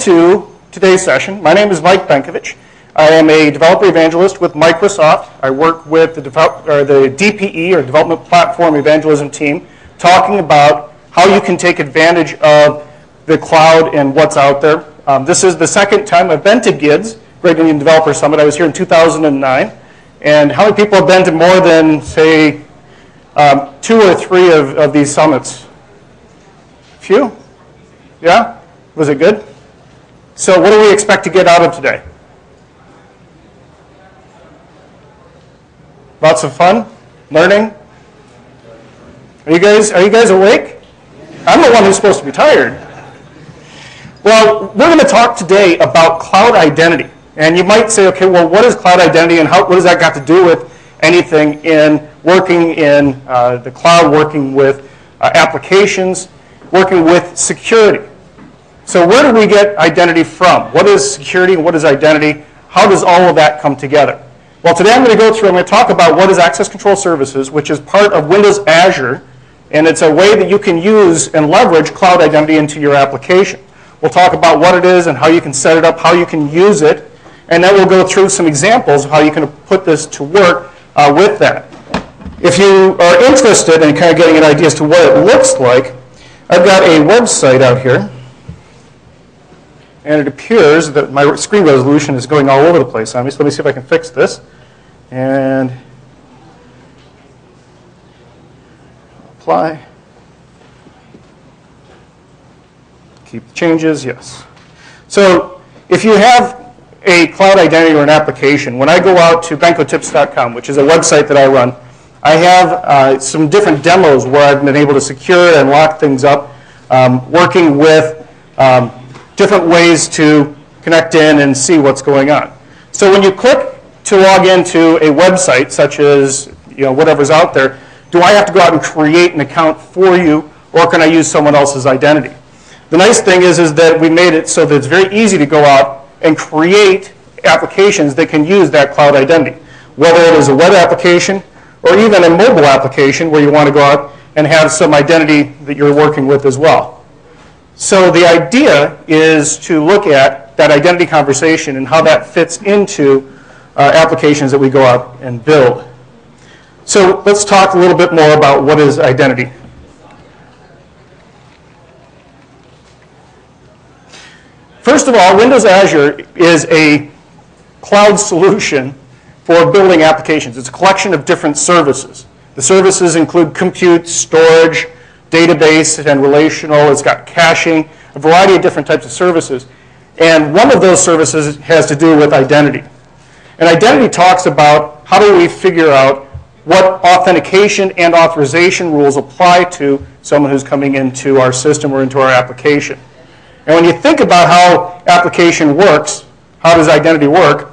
to today's session. My name is Mike Benkovich. I am a developer evangelist with Microsoft. I work with the DPE, or Development Platform Evangelism team, talking about how you can take advantage of the cloud and what's out there. This is the second time I've been to GIDS, Great Indian Developer Summit. I was here in 2009. And how many people have been to more than, say, 2 or 3 of these summits? A few? Yeah? Was it good? So what do we expect to get out of today? Lots of fun? Learning? Are you guys awake? I'm the one who's supposed to be tired. Well, we're going to talk today about cloud identity. And you might say, okay, well, what is cloud identity and what does that got to do with anything in working in the cloud, working with applications, working with security? So where do we get identity from? What is security and what is identity? How does all of that come together? Well, today I'm going to talk about what is access control services, which is part of Windows Azure, and it's a way that you can use and leverage cloud identity into your application. We'll talk about what it is and how you can set it up, how you can use it, and then we'll go through some examples of how you can put this to work with that. If you are interested in kind of getting an idea as to what it looks like, I've got a website out here. And it appears that my screen resolution is going all over the place on me. So let me see if I can fix this. And apply. Keep the changes, yes. So if you have a cloud identity or an application, when I go out to benkotips.com, which is a website that I run, I have some different demos where I've been able to secure and lock things up, working with different ways to connect in and see what's going on. So when you click to log into a website, such as whatever's out there, do I have to go out and create an account for you, or can I use someone else's identity? The nice thing is that we made it so that it's very easy to go out and create applications that can use that cloud identity, whether it is a web application or even a mobile application where you want to go out and have some identity that you're working with as well. So the idea is to look at that identity conversation and how that fits into applications that we go out and build. So let's talk a little bit more about what is identity. First of all, Windows Azure is a cloud solution for building applications. It's a collection of different services. The services include compute, storage, database and relational. It's got caching, a variety of different types of services. And one of those services has to do with identity. And identity talks about how do we figure out what authentication and authorization rules apply to someone who's coming into our system or into our application. And when you think about how application works, how does identity work,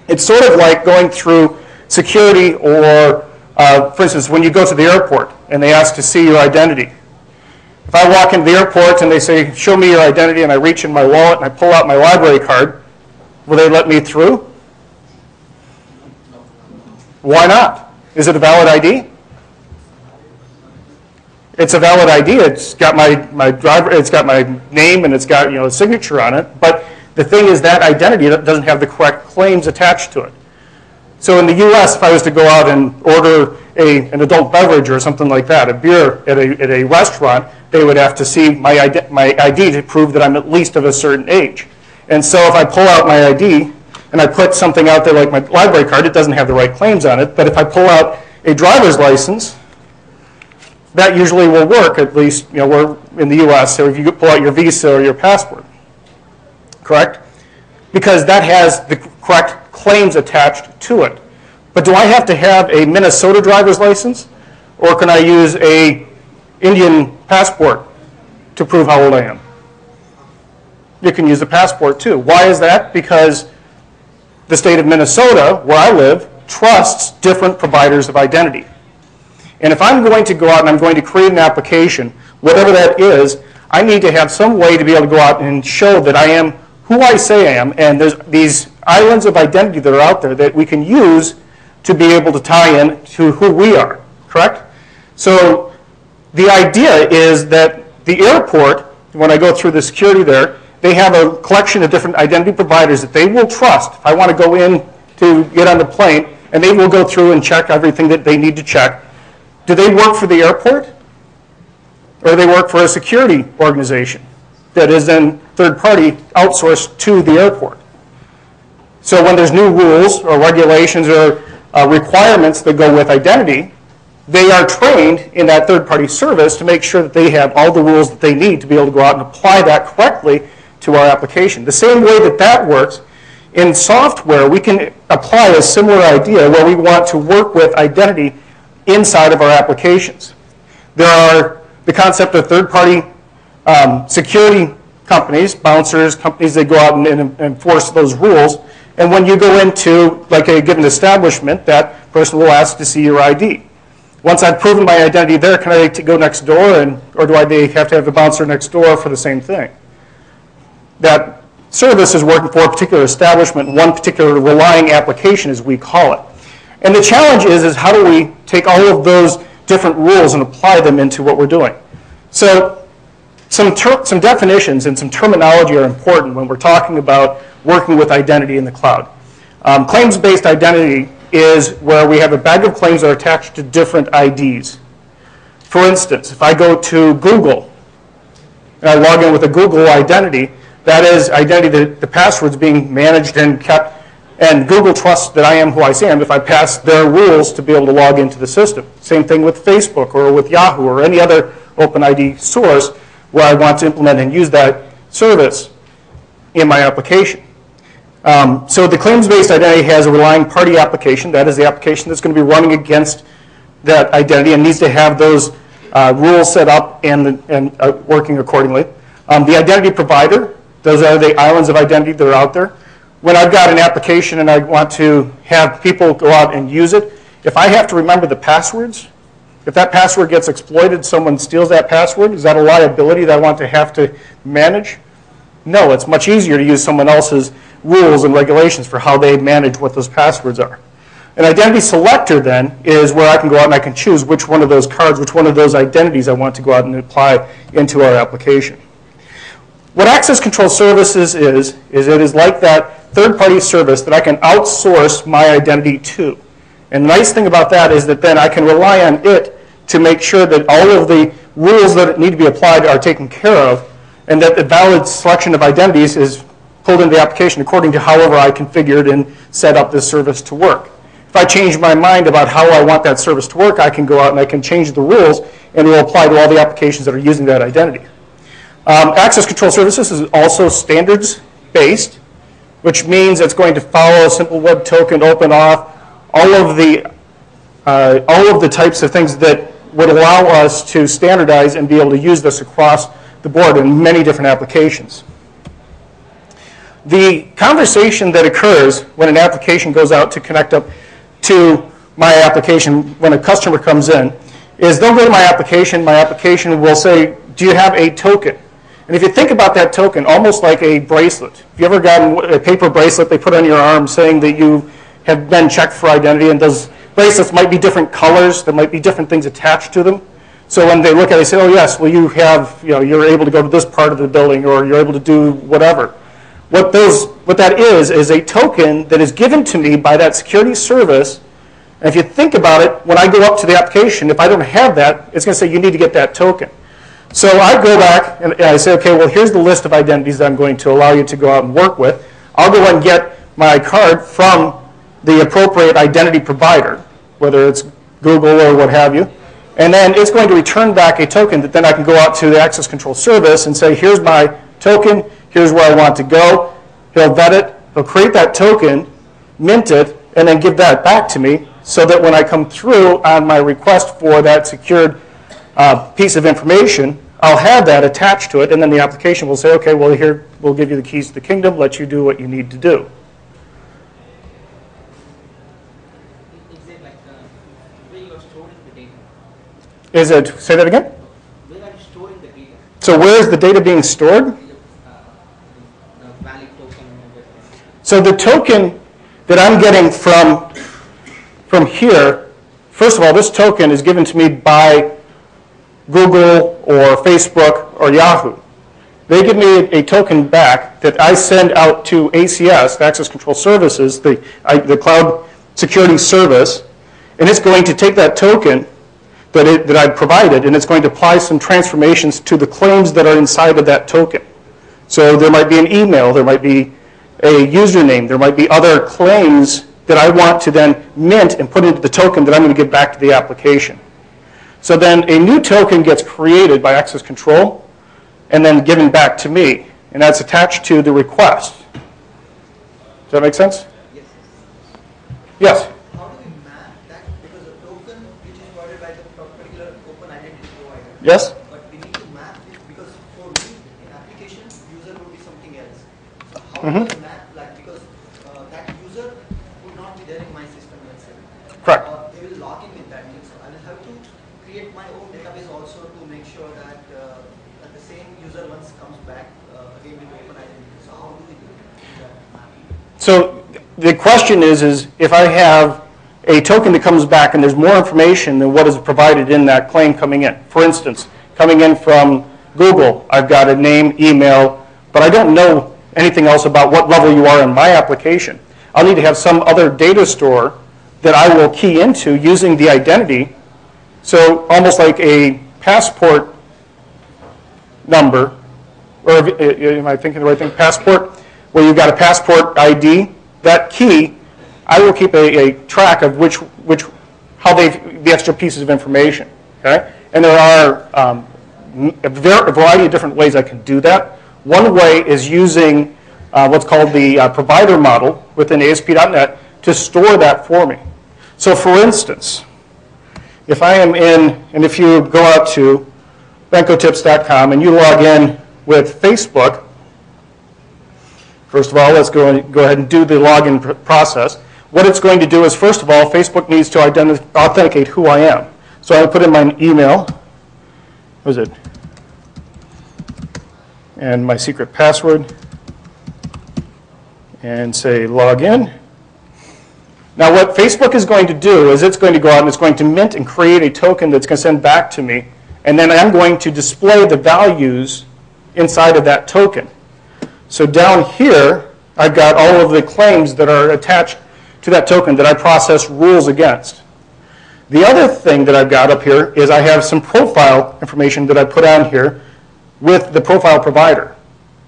it's sort of like going through security or for instance, when you go to the airport and they ask to see your identity. If I walk into the airport and they say, show me your identity, and I reach in my wallet and I pull out my library card, will they let me through? Why not? Is it a valid ID? It's a valid ID. It's got my driver, it's got my name and it's got a signature on it. But the thing is that identity doesn't have the correct claims attached to it. So in the US, if I was to go out and order an adult beverage or something like that, a beer at a restaurant, they would have to see my ID to prove that I'm at least of a certain age. And so if I pull out my ID and I put something out there like my library card, it doesn't have the right claims on it. But if I pull out a driver's license, that usually will work, at least we're in the US, so if you pull out your visa or your passport. Correct? Because that has the correct claims attached to it. But do I have to have a Minnesota driver's license? Or can I use an Indian passport to prove how old I am? You can use a passport too. Why is that? Because the state of Minnesota, where I live, trusts different providers of identity. And if I'm going to go out and I'm going to create an application, whatever that is, I need to have some way to be able to go out and show that I am who I say I am, and there's these islands of identity that are out there that we can use to be able to tie in to who we are, correct? So the idea is that the airport, when I go through the security there, they have a collection of different identity providers that they will trust. If I want to go in to get on the plane, and they will go through and check everything that they need to check. Do they work for the airport? Or do they work for a security organization that is then third-party outsourced to the airport? So when there's new rules or regulations or requirements that go with identity, they are trained in that third-party service to make sure that they have all the rules that they need to be able to go out and apply that correctly to our application. The same way that that works, in software, we can apply a similar idea where we want to work with identity inside of our applications. There are the concept of third-party security companies, bouncers, companies that go out and enforce those rules. And when you go into like a given establishment, that person will ask to see your ID. Once I've proven my identity there, can I go next door, or do I have to have a bouncer next door for the same thing? That service is working for a particular establishment, one particular relying application, as we call it. And the challenge is how do we take all of those different rules and apply them into what we're doing? So some definitions and some terminology are important when we're talking about working with identity in the cloud. Claims-based identity is where we have a bag of claims that are attached to different IDs. For instance, if I go to Google and I log in with a Google identity, that is identity that the password's being managed and kept, and Google trusts that I am who I say I am if I pass their rules to be able to log into the system. Same thing with Facebook or with Yahoo or any other OpenID source where I want to implement and use that service in my application. So the claims-based identity has a relying party application. That is the application that's going to be running against that identity and needs to have those rules set up and working accordingly. The identity provider, those are the islands of identity that are out there. When I've got an application and I want to have people go out and use it, if I have to remember the passwords, if that password gets exploited, someone steals that password, is that a liability that I want to have to manage? No, it's much easier to use someone else's rules and regulations for how they manage what those passwords are. An identity selector then is where I can go out and I can choose which one of those cards, which one of those identities I want to go out and apply into our application. What access control services is it is like that third-party service that I can outsource my identity to. And the nice thing about that is that then I can rely on it to make sure that all of the rules that need to be applied are taken care of, and that the valid selection of identities is pulled into the application according to however I configured and set up this service to work. If I change my mind about how I want that service to work, I can go out and I can change the rules, and it will apply to all the applications that are using that identity. Access control services is also standards-based, which means it's going to follow a simple web token, open auth, all of the types of things that would allow us to standardize and be able to use this across the board in many different applications. The conversation that occurs when an application goes out to connect up to my application, when a customer comes in, is they'll go to my application will say, do you have a token? And if you think about that token, almost like a bracelet. If you ever gotten a paper bracelet they put on your arm saying that you have been checked for identity, and those bracelets might be different colors, there might be different things attached to them. So when they look at it, they say, oh yes, well you have, you're able to go to this part of the building, or you're able to do whatever. What that is a token that is given to me by that security service. And if you think about it, when I go up to the application, if I don't have that, it's going to say you need to get that token. So I go back and I say, okay, well here's the list of identities that I'm going to allow you to go out and work with. I'll go and get my card from the appropriate identity provider, whether it's Google or what have you. And then it's going to return back a token that then I can go out to the access control service and say, here's my token, here's where I want to go. He'll vet it, he'll create that token, mint it, and then give that back to me so that when I come through on my request for that secured piece of information, I'll have that attached to it, and then the application will say, okay, well here, we'll give you the keys to the kingdom, let you do what you need to do. Is it like where you are storing the data? Is it, say that again? Where are you storing the data? So where is the data being stored? The valid token and everything. So the token that I'm getting from here, first of all, this token is given to me by Google or Facebook or Yahoo. They give me a token back that I send out to ACS, Access Control Services, the Cloud Security Service, and it's going to take that token that I provided, and it's going to apply some transformations to the claims that are inside of that token. So there might be an email, there might be a username, there might be other claims that I want to then mint and put into the token that I'm going to give back to the application. So then a new token gets created by access control and then given back to me, and that's attached to the request. Does that make sense? Yes. Yes? How do we map that? Because a token which is provided by the particular open identity provider. Yes? But we need to map it because for me, in application, user would be something else. So how do we map, like, because that user would not be there in my system, let's say. Correct. They will log in with that name. So I will have to create my own database also to make sure that the same user once comes back again with open identity. So how do we do that mapping? So the question is if I have a token that comes back and there's more information than what is provided in that claim coming in. For instance, coming in from Google, I've got a name, email, but I don't know anything else about what level you are in my application. I'll need to have some other data store that I will key into using the identity. So almost like a passport number, or am I thinking the right thing? Passport, where you've got a passport ID, that key, I will keep a track of how the extra pieces of information. Okay, and there are a variety of different ways I can do that. One way is using what's called the provider model within ASP.NET to store that for me. So, for instance, if I am in, and if you go out to benkotips.com and you log in with Facebook, first of all, let's go ahead and do the login process. What it's going to do is, first of all, Facebook needs to authenticate who I am. So I put in my email, what is it, and my secret password, and say login. Now what Facebook is going to do is it's going to go out and it's going to mint and create a token that's going to send back to me, and then I'm going to display the values inside of that token. So down here, I've got all of the claims that are attached to that token that I process rules against. The other thing that I've got up here is I have some profile information that I put on here with the profile provider.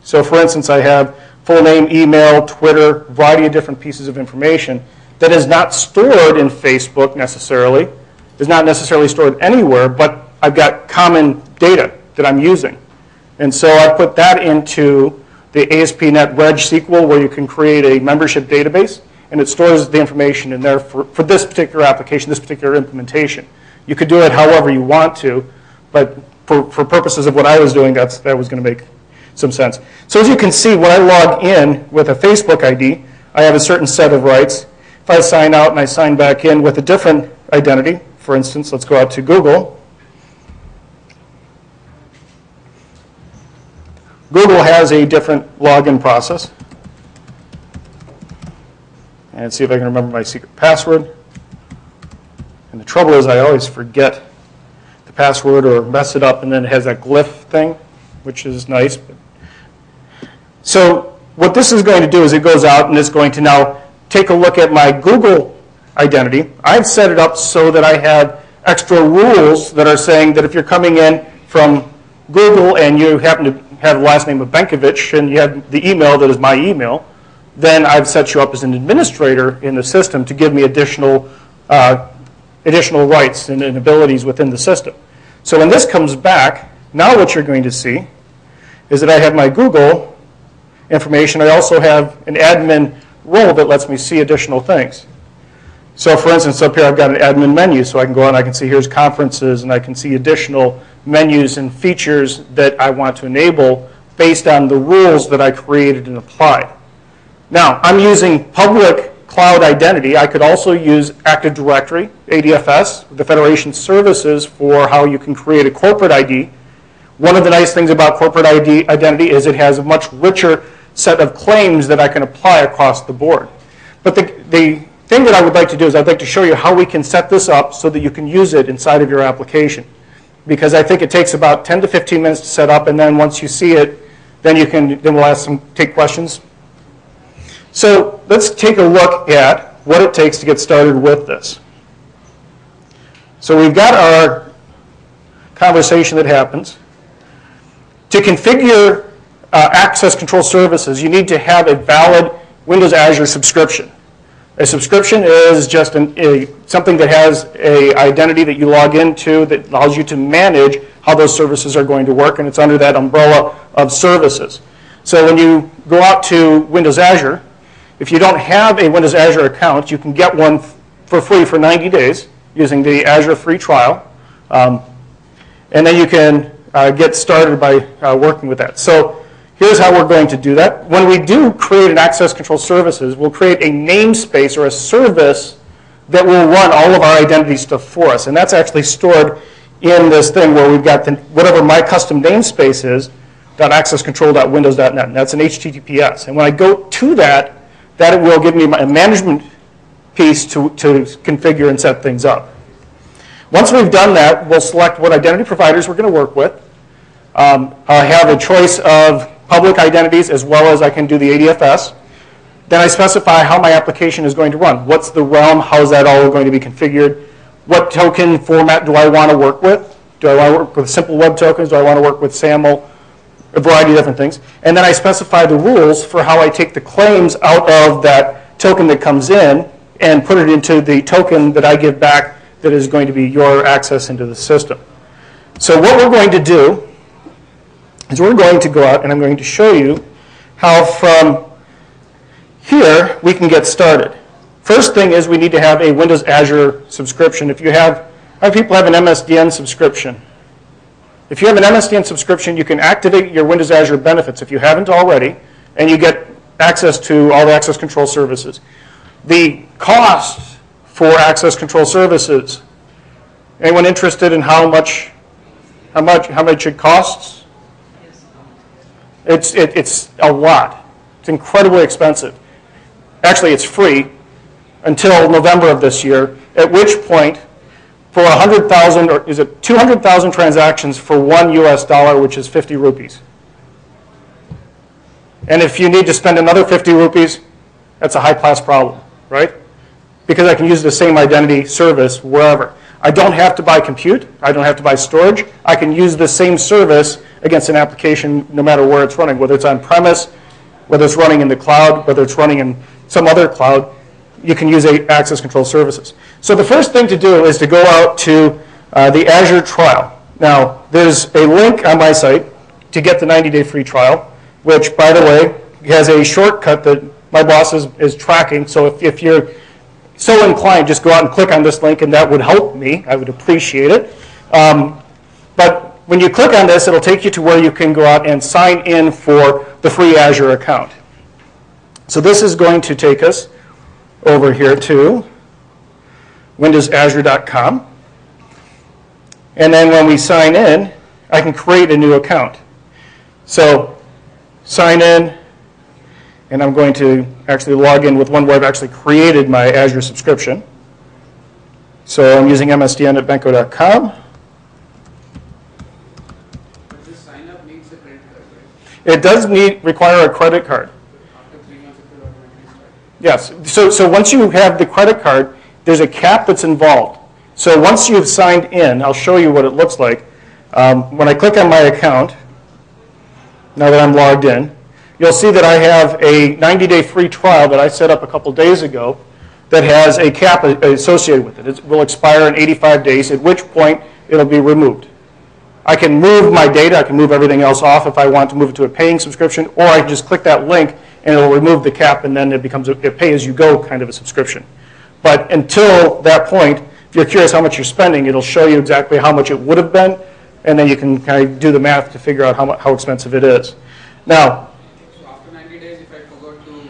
So for instance, I have full name, email, Twitter, a variety of different pieces of information that is not stored in Facebook necessarily, is not necessarily stored anywhere, but I've got common data that I'm using. And so I put that into the ASP.NET Reg SQL, where you can create a membership database, and it stores the information in there for this particular application, this particular implementation. You could do it however you want to, but for purposes of what I was doing, that was going to make some sense. So as you can see, when I log in with a Facebook ID, I have a certain set of rights. If I sign out and I sign back in with a different identity, for instance, let's go out to Google. Google has a different login process. And see if I can remember my secret password. And the trouble is I always forget the password or mess it up, and then it has that glyph thing, which is nice. So what this is going to do is it goes out and it's going to now take a look at my Google identity. I've set it up so that I have extra rules that are saying that if you're coming in from Google and you happen to have the last name of Benkovich and you have the email that is my email, then I've set you up as an administrator in the system to give me additional rights and abilities within the system. So when this comes back, now what you're going to see is that I have my Google information. I also have an admin role that lets me see additional things. So for instance, up here I've got an admin menu, so I can go out and I can see here's conferences, and I can see additional menus and features that I want to enable based on the rules that I created and applied. Now, I'm using public cloud identity. I could also use Active Directory, ADFS, the Federation services for how you can create a corporate ID. One of the nice things about corporate identity is it has a much richer set of claims that I can apply across the board. But the thing that I would like to do is I'd like to show you how we can set this up so that you can use it inside of your application. Because I think it takes about 10 to 15 minutes to set up, and then once you see it then we'll take questions. So let's take a look at what it takes to get started with this. So we've got our conversation that happens. To configure access control services, you need to have a valid Windows Azure subscription. A subscription is just something that has an identity that you log into that allows you to manage how those services are going to work, and it's under that umbrella of services. So when you go out to Windows Azure, if you don't have a Windows Azure account, you can get one for free for 90 days using the Azure free trial. And then you can get started by working with that. So here's how we're going to do that. When we do create an access control services, we'll create a namespace or a service that will run all of our identity stuff for us. And that's actually stored in this thing where we've got whatever my custom namespace is, .accesscontrol.windows.net. And that's an HTTPS. And when I go to that it will give me a management piece to configure and set things up. Once we've done that, we'll select what identity providers we're going to work with. I have a choice of public identities as well as I can do the ADFS. Then I specify how my application is going to run. What's the realm? How is that all going to be configured? What token format do I want to work with? Do I want to work with simple web tokens? Do I want to work with SAML? A variety of different things. And then I specify the rules for how I take the claims out of that token that comes in and put it into the token that I give back that is going to be your access into the system. So what we're going to do is we're going to go out and I'm going to show you how from here we can get started. First thing is we need to have a Windows Azure subscription. How many people have an MSDN subscription? If you have an MSDN subscription, you can activate your Windows Azure benefits if you haven't already, and you get access to all the access control services. The cost for access control services, anyone interested in how much it costs? It's a lot. It's incredibly expensive. Actually, it's free until November of this year, at which point, for 100,000, or is it 200,000 transactions for $1 US, which is 50 rupees. And if you need to spend another 50 rupees, that's a high-class problem, right? Because I can use the same identity service wherever. I don't have to buy compute. I don't have to buy storage. I can use the same service against an application no matter where it's running, whether it's on-premise, whether it's running in the cloud, whether it's running in some other cloud. You can use access control services. So the first thing to do is to go out to the Azure trial. Now, there's a link on my site to get the 90-day free trial, which, by the way, has a shortcut that my boss is tracking. So if you're so inclined, just go out and click on this link, and that would help me. I would appreciate it. But when you click on this, it'll take you to where you can go out and sign in for the free Azure account. So this is going to take us over here to windowsazure.com. And then when we sign in, I can create a new account. So sign in, and I'm going to actually log in with one where I've actually created my Azure subscription. So I'm using MSDN at benko.com. But this sign up needs a credit card, right? It does require a credit card. After 3 months, it will automatically start. Yes. So once you have the credit card, there's a cap that's involved. So once you've signed in, I'll show you what it looks like. When I click on my account, now that I'm logged in, you'll see that I have a 90-day free trial that I set up a couple days ago that has a cap associated with it. It will expire in 85 days, at which point it'll be removed. I can move my data, I can move everything else off if I want to move it to a paying subscription, or I can just click that link and it'll remove the cap, and then it becomes a pay-as-you-go kind of a subscription. But until that point, if you're curious how much you're spending, it'll show you exactly how much it would have been, and then you can kind of do the math to figure out how expensive it is. Now, So after 90 days, if I forgot to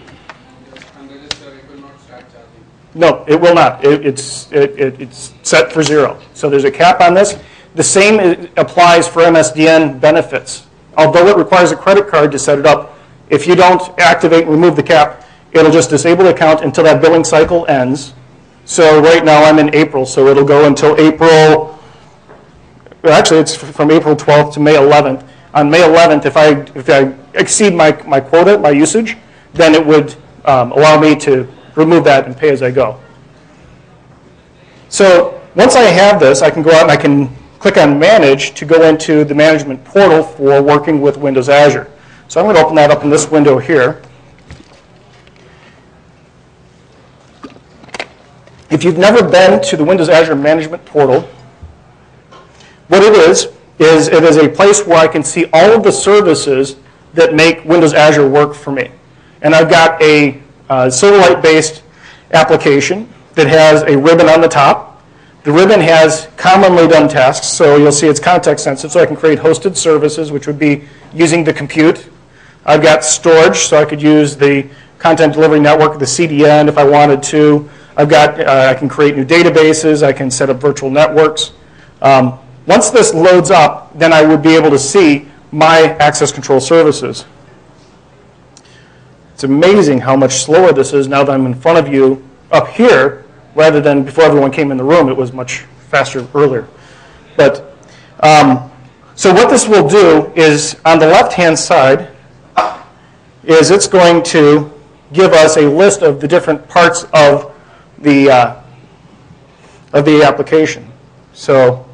just unregister, it will not start charging? no, it will not. It's set for 0. So there's a cap on this. The same applies for MSDN benefits. Although it requires a credit card to set it up, if you don't activate and remove the cap, it'll just disable the account until that billing cycle ends. So right now I'm in April, so it'll go until April, well, actually it's from April 12th to May 11th. on May 11th, if I exceed my quota, my usage, then it would allow me to remove that and pay as I go. So once I have this, I can go out and I can click on Manage to go into the management portal for working with Windows Azure. So I'm going to open that up in this window here. If you've never been to the Windows Azure Management Portal, what it is it is a place where I can see all of the services that make Windows Azure work for me. And I've got a Silverlight-based application that has a ribbon on the top. The ribbon has commonly done tasks, so you'll see it's context sensitive, so I can create hosted services, which would be using the compute. I've got storage, so I could use the content delivery network, the CDN, if I wanted to. I've got, I can create new databases. I can set up virtual networks. Once this loads up, then I would be able to see my access control services. It's amazing how much slower this is now that I'm in front of you up here, rather than before everyone came in the room. It was much faster earlier. But so what this will do is, on the left-hand side, is it's going to give us a list of the different parts of the application. So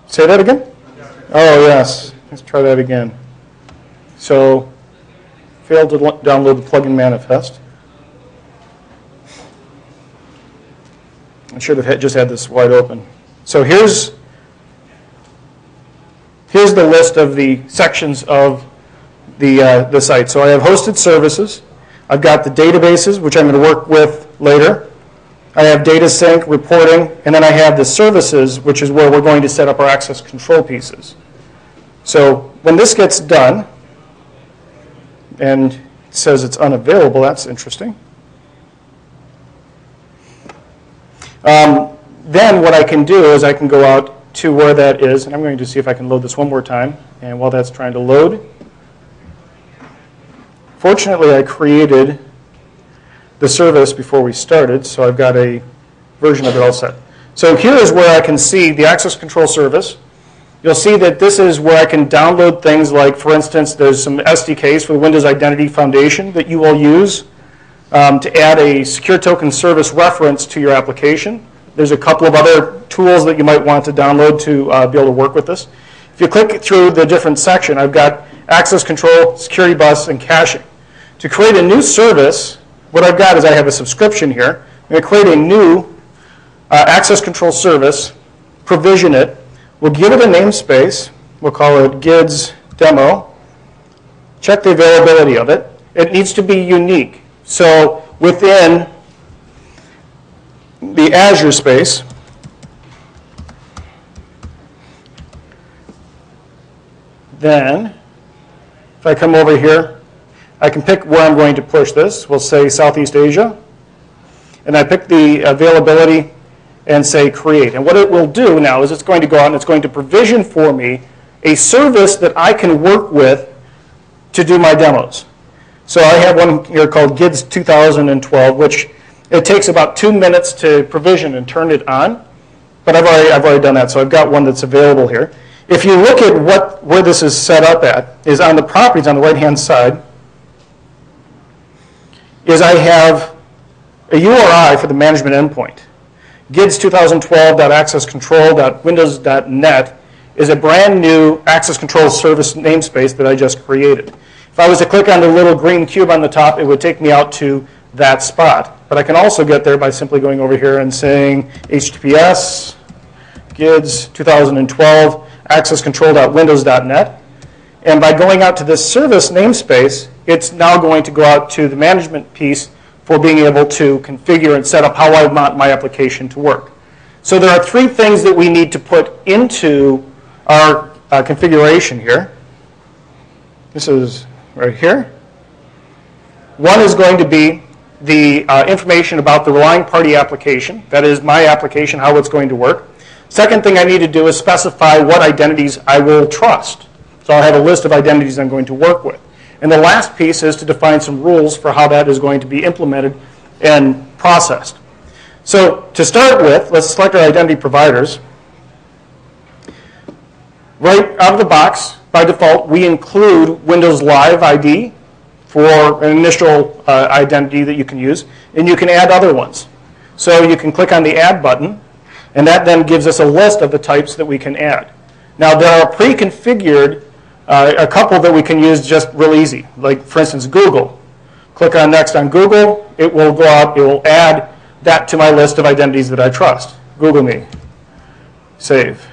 say that again? Oh, yes. Let's try that again. So failed to download the plugin manifest. I should have just had this wide open. So here's the list of the sections of the site. So I have hosted services. I've got the databases, which I'm going to work with later. I have data sync, reporting, and then I have the services, which is where we're going to set up our access control pieces. So when this gets done, and it says it's unavailable, that's interesting. Then what I can do is I can go out to where that is, and I'm going to see if I can load this one more time. And while that's trying to load, fortunately I created the service before we started, so I've got a version of it all set. So here is where I can see the access control service. You'll see that this is where I can download things like, for instance, there's some SDKs for the Windows Identity Foundation that you will use to add a secure token service reference to your application. There's a couple of other tools that you might want to download to be able to work with this. If you click through the different section, I've got access control, security bus, and caching. To create a new service, what I've got is I have a subscription here. I'm going to create a new access control service, provision it. We'll give it a namespace. We'll call it GIDS demo. Check the availability of it. It needs to be unique. So within the Azure space, then if I come over here, I can pick where I'm going to push this. We'll say Southeast Asia. And I pick the availability and say create. And what it will do now is it's going to go out and it's going to provision for me a service that I can work with to do my demos. So I have one here called GIDS 2012, which it takes about 2 minutes to provision and turn it on. But I've already done that, so I've got one that's available here. If you look at where this is set up at, is on the properties on the right-hand side, is I have a URI for the management endpoint. GIDS 2012.accesscontrol.windows.net is a brand new access control service namespace that I just created. If I was to click on the little green cube on the top, it would take me out to that spot. But I can also get there by simply going over here and saying HTTPS, GIDS 2012, accesscontrol.windows.net. And by going out to this service namespace, it's now going to go out to the management piece for being able to configure and set up how I want my application to work. So there are 3 things that we need to put into our configuration here. This is right here. One is going to be the information about the relying party application. That is my application, how it's going to work. Second thing I need to do is specify what identities I will trust. So I'll have a list of identities I'm going to work with. And the last piece is to define some rules for how that is going to be implemented and processed. So to start with, let's select our identity providers. Right out of the box, by default, we include Windows Live ID for an initial identity that you can use, and you can add other ones. So you can click on the Add button, and that then gives us a list of the types that we can add. Now, there are pre-configured, a couple that we can use just real easy, like, for instance, Google. Click on Next on Google. It will go out. It will add that to my list of identities that I trust. Google me. Save.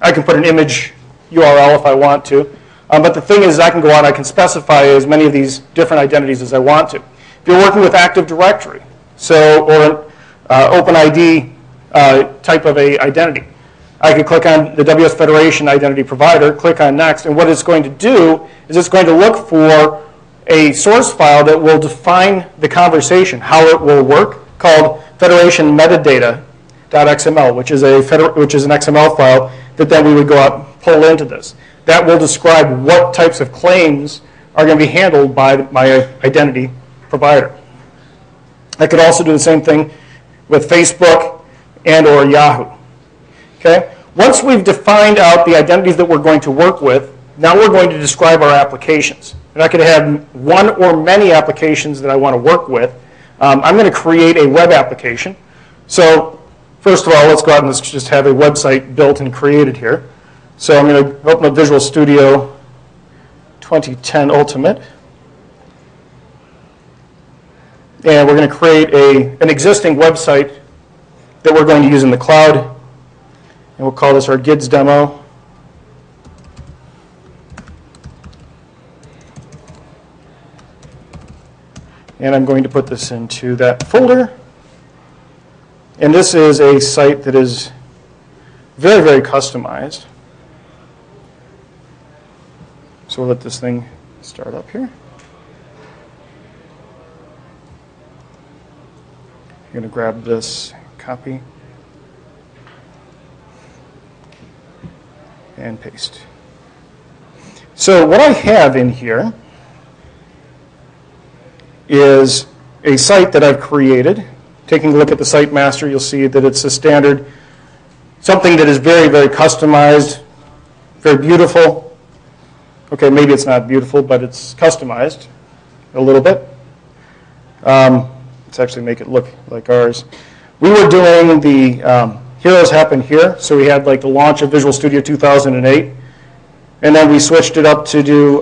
I can put an image URL if I want to. But the thing is, I can go out, I can specify as many of these different identities as I want to. If you're working with Active Directory, or an OpenID type of a identity, I can click on the Aws Federation identity provider, click on Next, and what it's going to do is it's going to look for a source file that will define the conversation, how it will work, called Federation Metadata.xml, which is an XML file that then we would go out and pull into this. That will describe what types of claims are going to be handled by my identity provider. I could also do the same thing with Facebook and or Yahoo. Okay? Once we've defined out the identities that we're going to work with, now we're going to describe our applications. And I could have one or many applications that I want to work with. I'm going to create a web application. So first of all, let's go out and let's just have a website built and created here. So I'm going to open up Visual Studio 2010 Ultimate. And we're going to create an existing website that we're going to use in the cloud. And we'll call this our GIDS demo. And I'm going to put this into that folder. And this is a site that is very, very customized. So we'll let this thing start up here. I'm going to grab this copy and paste. So what I have in here is a site that I've created. Taking a look at the site master, you'll see that it's a standard, something that is very, very customized, very beautiful. Okay, maybe it's not beautiful, but it's customized a little bit. Let's actually make it look like ours. We were doing the Heroes Happen Here, so we had like the launch of Visual Studio 2008, and then we switched it up to do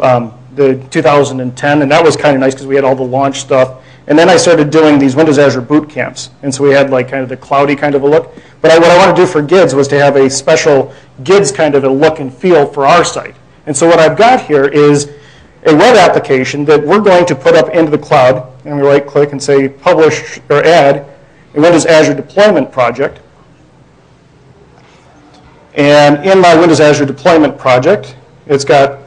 the 2010, and that was kind of nice because we had all the launch stuff. And then I started doing these Windows Azure boot camps, and so we had like kind of the cloudy kind of a look. But what I want to do for GIDS was to have a special GIDS kind of a look and feel for our site. And so what I've got here is a web application that we're going to put up into the cloud, and we right-click and say Publish or Add a Windows Azure Deployment Project. And in my Windows Azure Deployment Project, it's got,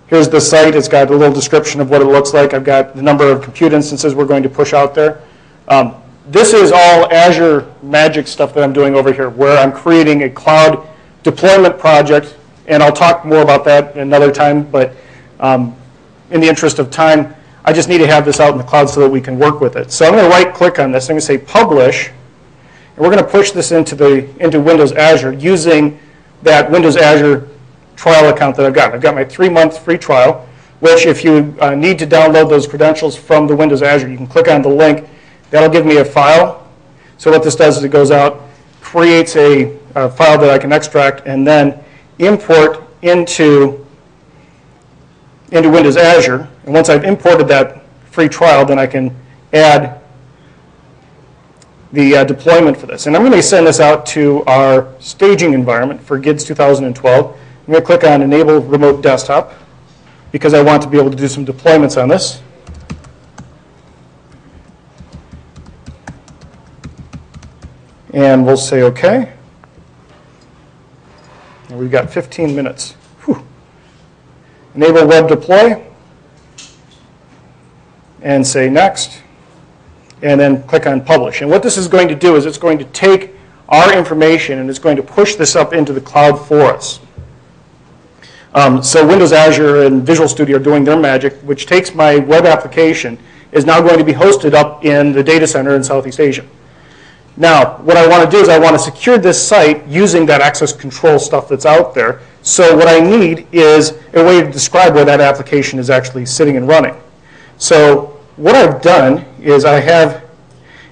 here's the site, it's got a little description of what it looks like. I've got the number of compute instances we're going to push out there. This is all Azure magic stuff that I'm doing over here, where I'm creating a cloud deployment project. And I'll talk more about that another time, but in the interest of time, I just need to have this out in the cloud so that we can work with it. So I'm going to right-click on this. I'm going to say Publish, and we're going to push this into Windows Azure using that Windows Azure trial account that I've got. I've got my 3-month free trial, which if you need to download those credentials from the Windows Azure, you can click on the link. That'll give me a file. So what this does is it goes out, creates a file that I can extract, and then import into Windows Azure. And once I've imported that free trial, then I can add the deployment for this. And I'm going to send this out to our staging environment for GIDS 2012. I'm going to click on Enable Remote Desktop because I want to be able to do some deployments on this. And we'll say OK. And we've got 15 minutes. Whew. Enable Web Deploy. And say Next. And then click on Publish. And what this is going to do is it's going to take our information and it's going to push this up into the cloud for us. So Windows Azure and Visual Studio are doing their magic, which takes my web application is now going to be hosted up in the data center in Southeast Asia. Now, what I want to do is I want to secure this site using that access control stuff that's out there. So what I need is a way to describe where that application is actually sitting and running. So what I've done is I have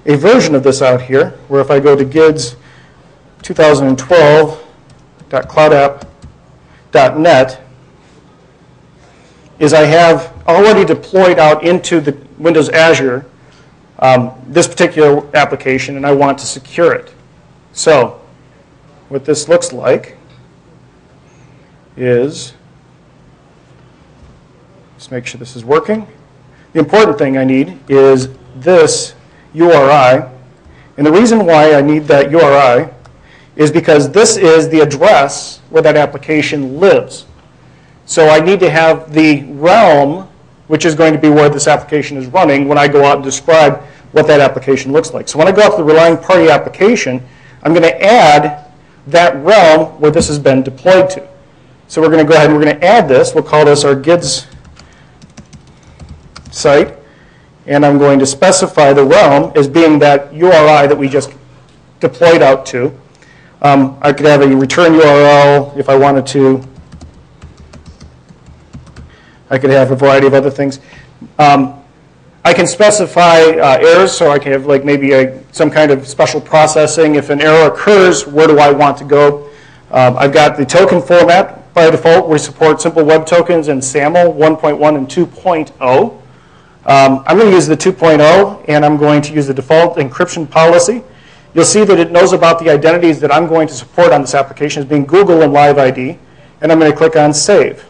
a version of this out here, where if I go to GIDS 2012.cloudapp.net, is I have already deployed out into the Windows Azure this particular application, and I want to secure it. So what this looks like is, let's make sure this is working. The important thing I need is this URI, and the reason why I need that URI is because this is the address where that application lives. So I need to have the realm, which is going to be where this application is running, when I go out and describe what that application looks like. So when I go out to the relying party application, I'm going to add that realm where this has been deployed to. So we're going to go ahead and we're going to add this. We'll call this our GIDS site. And I'm going to specify the realm as being that URI that we just deployed out to. I could have a return URL if I wanted to. I could have a variety of other things. I can specify errors, so I can have like maybe some kind of special processing. If an error occurs, where do I want to go? I've got the token format. By default, we support simple web tokens and SAML 1.1 and 2.0. I'm going to use the 2.0, and I'm going to use the default encryption policy. You'll see that it knows about the identities that I'm going to support on this application as being Google and Live ID, and I'm going to click on Save.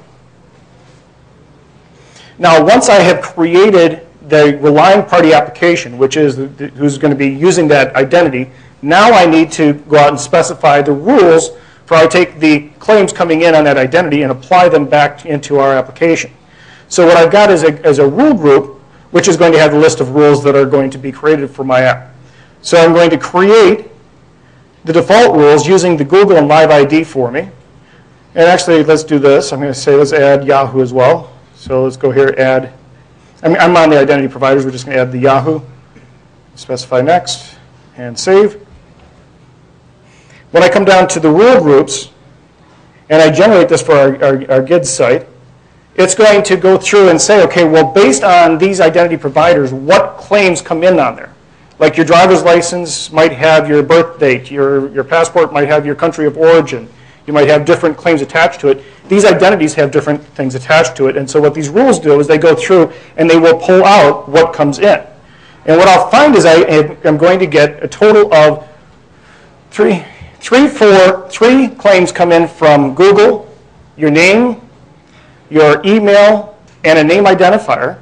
Now, once I have created the relying party application, which is who's going to be using that identity, now I need to go out and specify the rules for how I take the claims coming in on that identity and apply them back into our application. So what I've got is a rule group, which is going to have a list of rules that are going to be created for my app. So I'm going to create the default rules using the Google and Live ID for me. And actually, let's do this. I'm going to say let's add Yahoo as well. So let's go here, add. I'm on the identity providers. We're just going to add the Yahoo. Specify next and save. When I come down to the rule groups, and I generate this for our GIDS site, it's going to go through and say, okay, well, based on these identity providers, what claims come in on there? Like your driver's license might have your birth date, your passport might have your country of origin, you might have different claims attached to it. These identities have different things attached to it, and so what these rules do is they go through and they will pull out what comes in. And what I'll find is I'm going to get a total of three claims come in from Google, your name, your email, and a name identifier.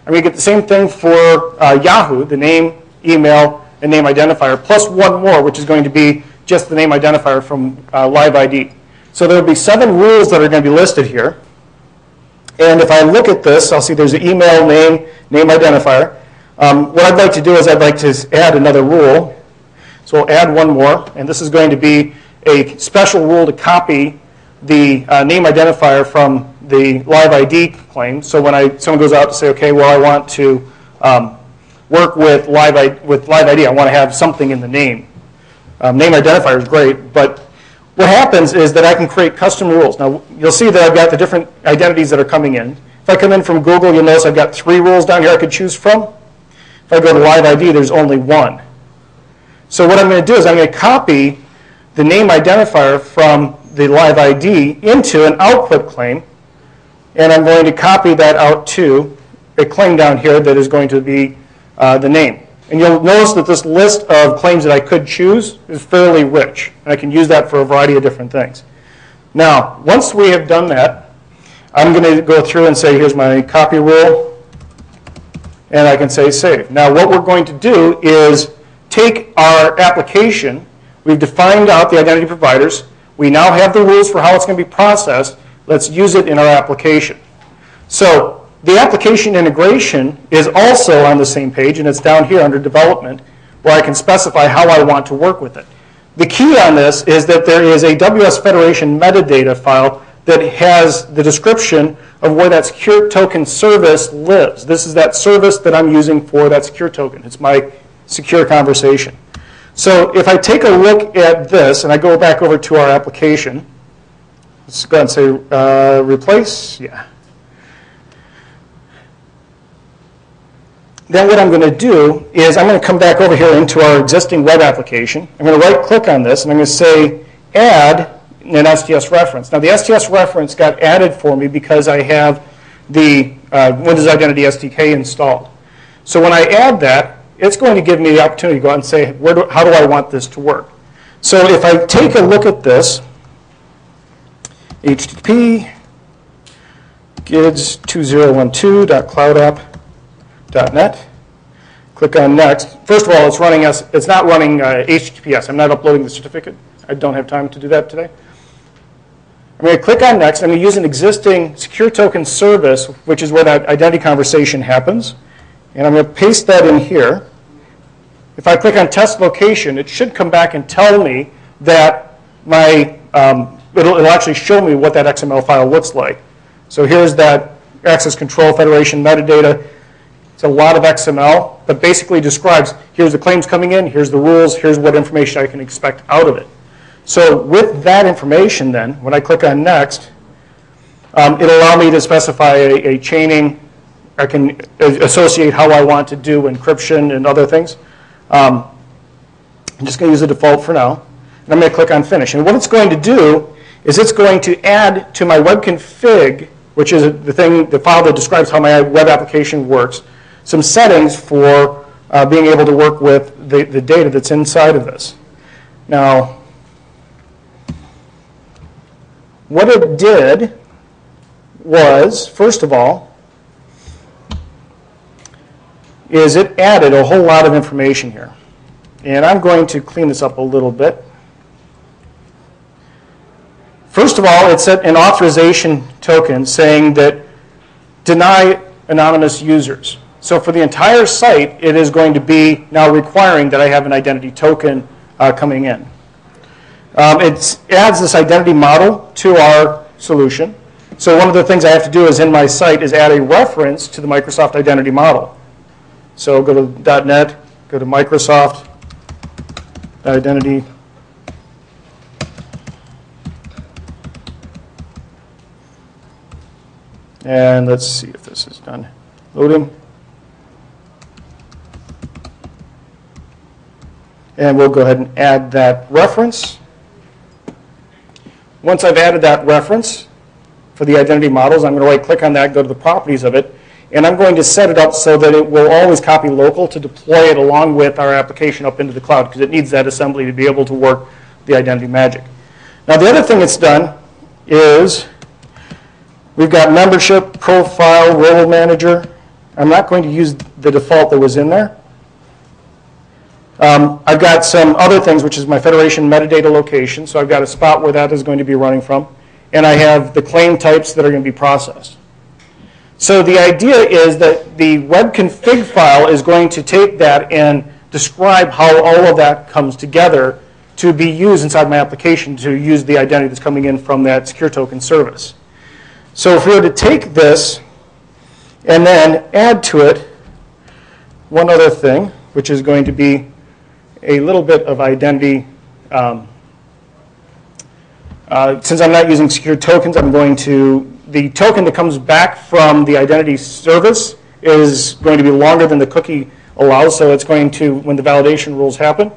I'm going to get the same thing for Yahoo, the name, email, and name identifier, plus one more, which is going to be just the name identifier from Live ID. So there will be 7 rules that are going to be listed here. And if I look at this, I'll see there's an email, name identifier. What I'd like to do is I'd like to add another rule. So we'll add one more, and this is going to be a special rule to copy the name identifier from the Live ID claim. So when someone goes out to say, okay, well, I want to work with Live ID, I want to have something in the name. Name identifier is great, but what happens is that I can create custom rules. Now, you'll see that I've got the different identities that are coming in. If I come in from Google, you'll notice I've got 3 rules down here I could choose from. If I go to Live ID, there's only 1. So what I'm going to do is I'm going to copy the name identifier from the Live ID into an output claim, and I'm going to copy that out to a claim down here that is going to be the name. And you'll notice that this list of claims that I could choose is fairly rich, and I can use that for a variety of different things. Now, once we have done that, I'm going to go through and say, here's my copy rule, and I can say save. Now, what we're going to do is take our application. We've defined out the identity providers. We now have the rules for how it's going to be processed. Let's use it in our application. So the application integration is also on the same page, and it's down here under development, where I can specify how I want to work with it. The key on this is that there is a Aws Federation metadata file that has the description of where that secure token service lives. This is that service that I'm using for that secure token. It's my secure conversation. So if I take a look at this, and I go back over to our application, let's go ahead and say replace. Yeah. Then what I'm going to do is I'm going to come back over here into our existing web application. I'm going to right-click on this, and I'm going to say add an STS reference. Now, the STS reference got added for me because I have the Windows Identity SDK installed. So when I add that, it's going to give me the opportunity to go out and say, how do I want this to work? So if I take a look at this, http gids2012.cloudapp.net. Click on next. First of all, it's not running HTTPS. I'm not uploading the certificate. I don't have time to do that today. I'm going to click on next. I'm going to use an existing secure token service, which is where that identity conversation happens. And I'm going to paste that in here. If I click on test location, it should come back and tell me that it'll actually show me what that XML file looks like. So here's that access control federation metadata. It's a lot of XML, but basically describes, here's the claims coming in, here's the rules, here's what information I can expect out of it. So with that information then, when I click on next, it'll allow me to specify a chaining. I can associate how I want to do encryption and other things. I'm just going to use the default for now. And I'm going to click on finish. And what it's going to do is it's going to add to my web config, which is the file that describes how my web application works, some settings for being able to work with the data that's inside of this. Now, what it did was, first of all, is it added a whole lot of information here. And I'm going to clean this up a little bit. First of all, it set an authorization token saying that deny anonymous users. So for the entire site, it is going to be now requiring that I have an identity token coming in. It adds this identity model to our solution. So one of the things I have to do is in my site is add a reference to the Microsoft identity model. So go to .NET, go to Microsoft identity. And let's see if this is done. Loading. And we'll go ahead and add that reference. Once I've added that reference for the identity models, I'm going to right-click on that, go to the properties of it, and I'm going to set it up so that it will always copy local to deploy it along with our application up into the cloud, because it needs that assembly to be able to work the identity magic. Now, the other thing it's done is we've got membership, profile, role manager. I'm not going to use the default that was in there. I've got some other things, which is my federation metadata location. So I've got a spot where that is going to be running from. And I have the claim types that are going to be processed. So the idea is that the web config file is going to take that and describe how all of that comes together to be used inside my application to use the identity that's coming in from that secure token service. So if we were to take this and then add to it one other thing, which is going to be a little bit of identity. Since I'm not using secure tokens, the token that comes back from the identity service is going to be longer than the cookie allows, so it's going to, when the validation rules happen,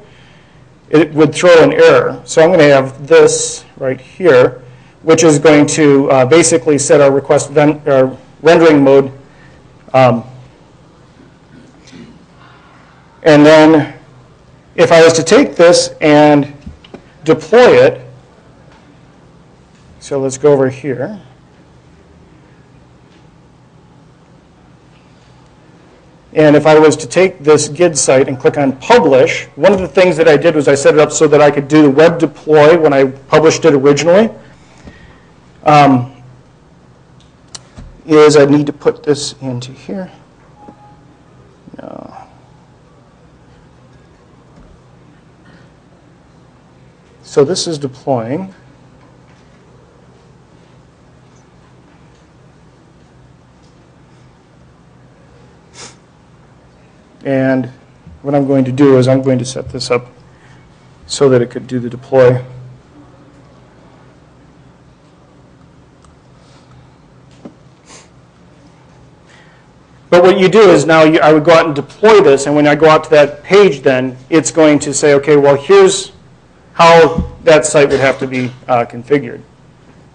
it would throw an error. So I'm going to have this right here, which is going to basically set our request rendering mode. And then if I was to take this and deploy it, so let's go over here. And if I was to take this GID site and click on publish, one of the things that I did was I set it up so that I could do the web deploy when I published it originally. Is I need to put this into here. No. So this is deploying. And what I'm going to do is I'm going to set this up so that it could do the deploy. But what you do is now I would go out and deploy this, and when I go out to that page then, it's going to say, okay, well, here's how that site would have to be configured.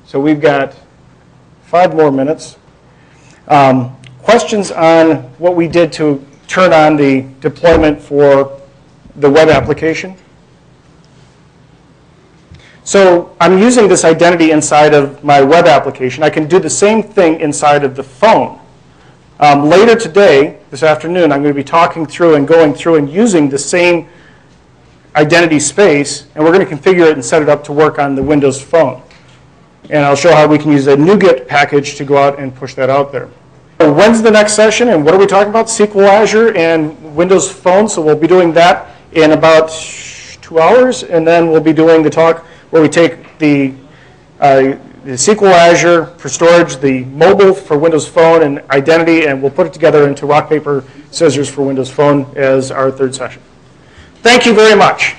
So we've got 5 more minutes. Questions on what we did to turn on the deployment for the web application? So I'm using this identity inside of my web application. I can do the same thing inside of the phone. Later today, this afternoon, I'm going to be talking through and going through and using the same identity space, and we're going to configure it and set it up to work on the Windows Phone. And I'll show how we can use a NuGet package to go out and push that out there. So when's the next session, and what are we talking about? SQL Azure and Windows Phone, so we'll be doing that in about 2 hours, and then we'll be doing the talk where we take the SQL Azure for storage, the mobile for Windows Phone, and identity, and we'll put it together into rock, paper, scissors for Windows Phone as our 3rd session. Thank you very much.